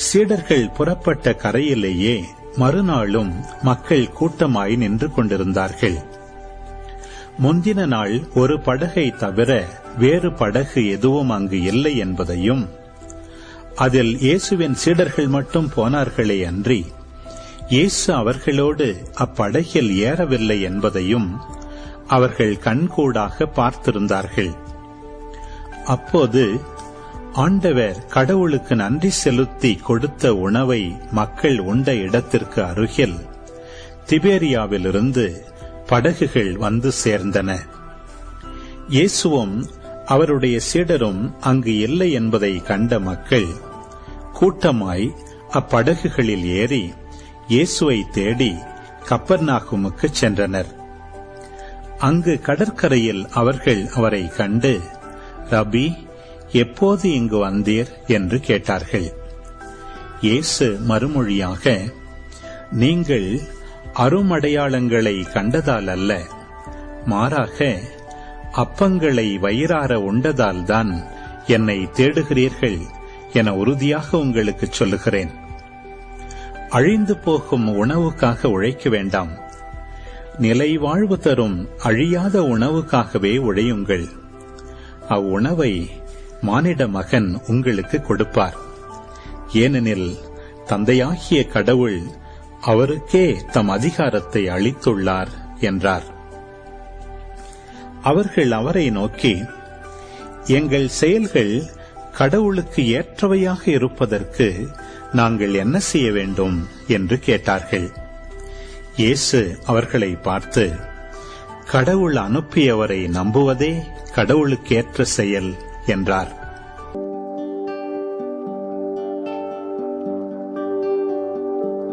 சீடர்கள் புறப்பட்ட கரையிலேயே மறுநாளும் மக்கள் கூட்டமாய் நின்று கொண்டிருந்தார்கள். முந்தின நாள் ஒரு படகை தவிர வேறு படகு எதுவும் அங்கு இல்லை என்பதையும், அதில் இயேசுவின் சீடர்கள் மட்டும் போனார்களே அன்றி இயேசு அவர்களோடு அப்படகில் ஏறவில்லை என்பதையும் அவர்கள் கண்கூடாக பார்த்திருந்தார்கள். அப்போது ஆண்டவர் கடவுளுக்கு நன்றி செலுத்தி கொடுத்த உணவை மக்கள் உண்ட இடத்திற்கு அருகில் திபேரியாவிலிருந்து படகுகள் வந்து சேர்ந்தன. இயேசுவும் அவருடைய சீடரும் அங்கு இல்லை என்பதை கண்ட மக்கள் கூட்டமாய் அப்படகுகளில் ஏறி இயேசுவை தேடி கப்பர்நாகுமுக்கு சென்றனர். அங்கு கடற்கரையில் அவர்கள் அவரை கண்டு, ரபி, எப்போது இங்கு வந்தீர் என்று கேட்டார்கள். இயேசு மறுமொழியாக, நீங்கள் அருமடையாளங்களை கண்டதால் அல்ல, மாறாக அப்பங்களை வயிறார உண்டதால்தான் என்னை தேடுகிறீர்கள் என உறுதியாக உங்களுக்கு சொல்லுகிறேன். அழிந்து போகும் உணவுக்காக உழைக்க வேண்டாம், நிலை வாழ்வு தரும் அழியாத உணவுக்காகவே உழையுங்கள். அவ்வுணவை மானிட மகன் உங்களுக்கு கொடுப்பார். ஏனெனில் தந்தையாகிய கடவுள் அவருக்கே தம் அதிகாரத்தை அளித்துள்ளார் என்றார். அவர்கள் அவரை நோக்கி, எங்கள் செயல்கள் கடவுளுக்கு ஏற்றவையாக இருப்பதற்கு நாங்கள் என்ன செய்ய வேண்டும் என்று கேட்டார்கள். இயேசு அவர்களை பார்த்து, கடவுள் அனுப்பியவரை நம்புவதே கடவுளுக்கேற்ற செயல் என்றார்.